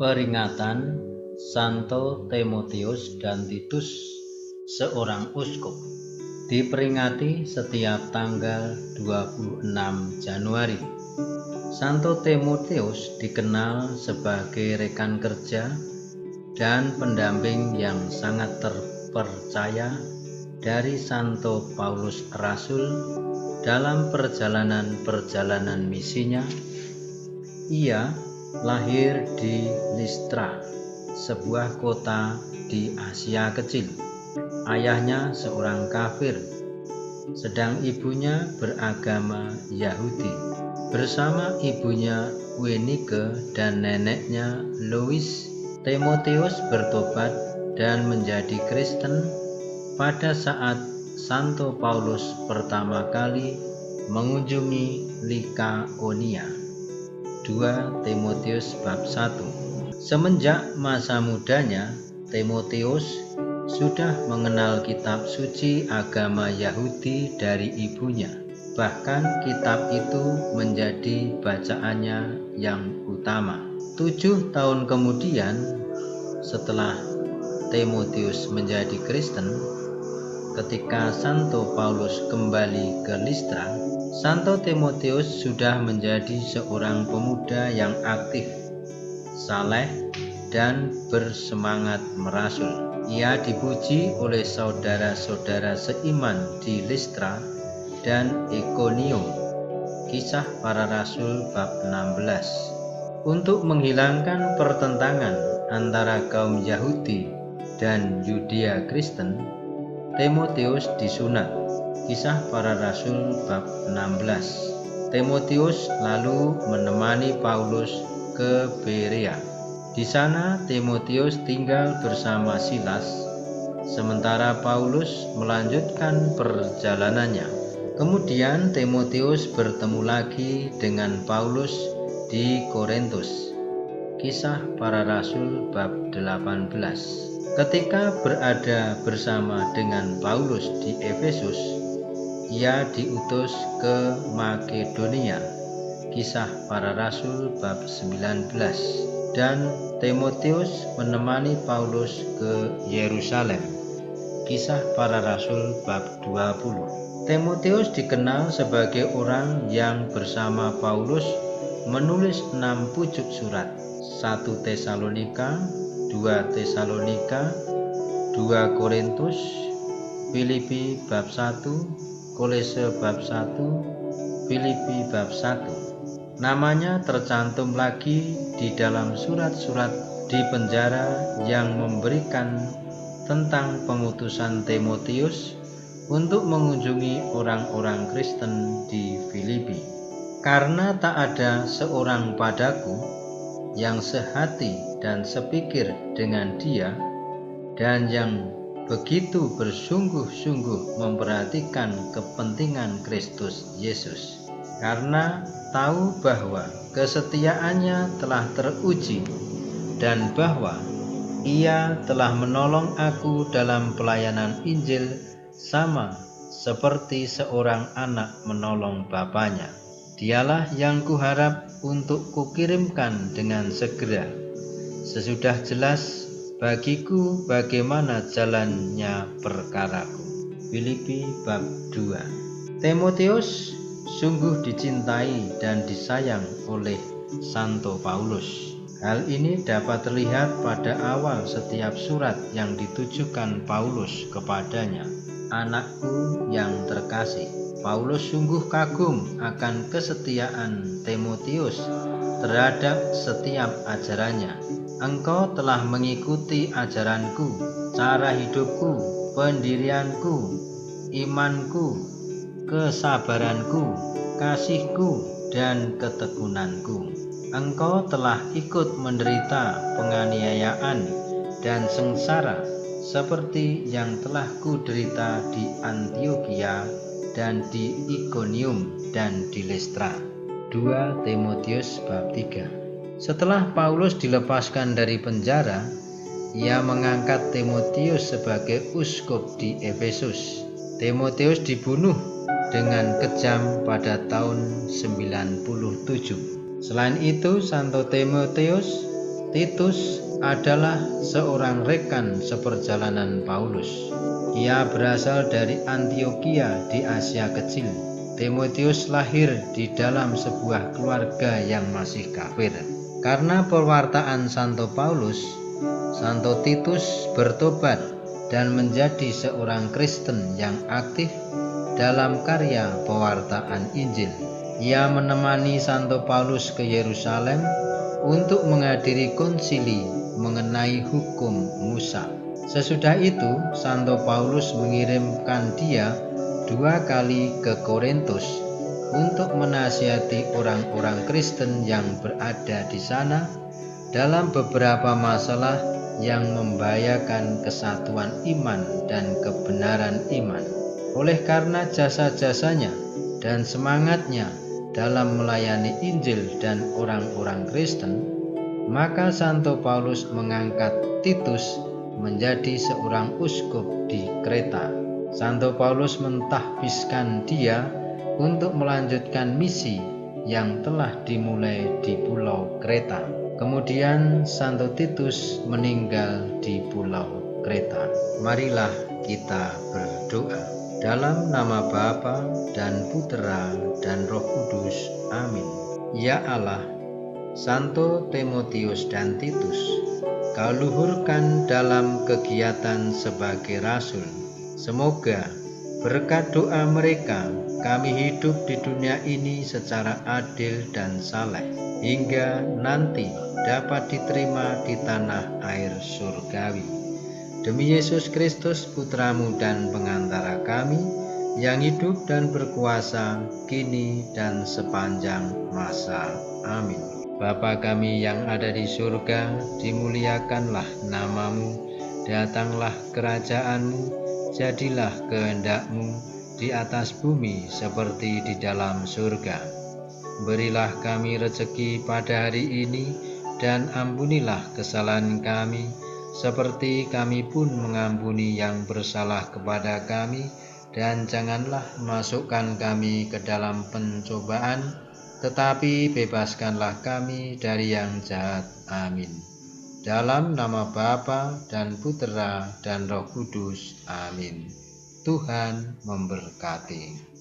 Peringatan Santo Timotius dan Titus, seorang uskup, diperingati setiap tanggal 26 Januari. Santo Timotius dikenal sebagai rekan kerja dan pendamping yang sangat terpercaya dari Santo Paulus Rasul dalam perjalanan-perjalanan misinya. Ia lahir di Listra, sebuah kota di Asia Kecil. Ayahnya seorang kafir, sedang ibunya beragama Yahudi. Bersama ibunya Wenike dan neneknya Lois, Timotius bertobat dan menjadi Kristen pada saat Santo Paulus pertama kali mengunjungi Likaonia. 2 Timotius bab 1. Semenjak masa mudanya, Timotius sudah mengenal kitab suci agama Yahudi dari ibunya. Bahkan kitab itu menjadi bacaannya yang utama. 7 tahun kemudian, setelah Timotius menjadi Kristen, ketika Santo Paulus kembali ke Listra, Santo Timotius sudah menjadi seorang pemuda yang aktif, saleh, dan bersemangat merasul. Ia dipuji oleh saudara-saudara seiman di Listra dan Ikonium. Kisah Para Rasul bab 16. Untuk menghilangkan pertentangan antara kaum Yahudi dan Yudea Kristen, Timotius disunat. Kisah Para Rasul bab 16. Timotius lalu menemani Paulus ke Berea. Di sana Timotius tinggal bersama Silas, sementara Paulus melanjutkan perjalanannya. Kemudian Timotius bertemu lagi dengan Paulus di Korintus. Kisah Para Rasul bab 18. Ketika berada bersama dengan Paulus di Efesus, ia diutus ke Makedonia. Kisah Para Rasul bab 19. Dan Timotius menemani Paulus ke Yerusalem. Kisah Para Rasul bab 20. Timotius dikenal sebagai orang yang bersama Paulus menulis 6 pucuk surat: 1 Tesalonika, 2 Tesalonika, 2 Korintus, Filipi bab 1, Kolose bab 1, Filipi bab 1. Namanya tercantum lagi di dalam surat-surat di penjara yang memberikan tentang pengutusan Timotius untuk mengunjungi orang-orang Kristen di Filipi. Karena tak ada seorang padaku yang sehati dan sepikir dengan dia, dan yang begitu bersungguh-sungguh memperhatikan kepentingan Kristus Yesus, karena tahu bahwa kesetiaannya telah teruji dan bahwa ia telah menolong aku dalam pelayanan Injil sama seperti seorang anak menolong bapanya. Dialah yang kuharap untuk kukirimkan dengan segera, sesudah jelas bagiku bagaimana jalannya perkaraku. Filipi bab 2. Timotius sungguh dicintai dan disayang oleh Santo Paulus. Hal ini dapat terlihat pada awal setiap surat yang ditujukan Paulus kepadanya. Anakku yang terkasih, Paulus sungguh kagum akan kesetiaan Timotius terhadap setiap ajarannya. Engkau telah mengikuti ajaranku, cara hidupku, pendirianku, imanku, kesabaranku, kasihku, dan ketekunanku. Engkau telah ikut menderita penganiayaan dan sengsara seperti yang telah kuderita di Antiokhia dan di Ikonium dan di Listra. 2 Timotius bab 3. Setelah Paulus dilepaskan dari penjara, ia mengangkat Timotius sebagai uskup di Efesus. Timotius dibunuh dengan kejam pada tahun 97. Selain itu, Santo Timotius Titus adalah seorang rekan seperjalanan Paulus. Ia berasal dari Antiokhia di Asia Kecil. Timotius lahir di dalam sebuah keluarga yang masih kafir. Karena pewartaan Santo Paulus, Santo Titus bertobat dan menjadi seorang Kristen yang aktif dalam karya pewartaan Injil. Ia menemani Santo Paulus ke Yerusalem untuk menghadiri konsili mengenai hukum Musa. Sesudah itu, Santo Paulus mengirimkan dia 2 kali ke Korintus untuk menasihati orang-orang Kristen yang berada di sana dalam beberapa masalah yang membahayakan kesatuan iman dan kebenaran iman. Oleh karena jasa-jasanya dan semangatnya dalam melayani Injil dan orang-orang Kristen, maka Santo Paulus mengangkat Titus menjadi seorang uskup di Kreta. Santo Paulus mentahbiskan dia untuk melanjutkan misi yang telah dimulai di Pulau Kreta. Kemudian Santo Titus meninggal di Pulau Kreta. Marilah kita berdoa. Dalam nama Bapa dan Putera dan Roh Kudus. Amin. Ya Allah, Santo Timotius dan Titus, Kau luhurkan dalam kegiatan sebagai rasul. Semoga berkat doa mereka kami hidup di dunia ini secara adil dan saleh, hingga nanti dapat diterima di tanah air surgawi. Demi Yesus Kristus, Putramu dan pengantara kami, yang hidup dan berkuasa kini dan sepanjang masa. Amin. Bapa kami yang ada di surga, dimuliakanlah nama-Mu, datanglah kerajaan-Mu, jadilah kehendak-Mu di atas bumi seperti di dalam surga. Berilah kami rezeki pada hari ini, dan ampunilah kesalahan kami, seperti kami pun mengampuni yang bersalah kepada kami, dan janganlah masukkan kami ke dalam pencobaan, tetapi bebaskanlah kami dari yang jahat. Amin. Dalam nama Bapa dan Putera dan Roh Kudus. Amin. Tuhan memberkati.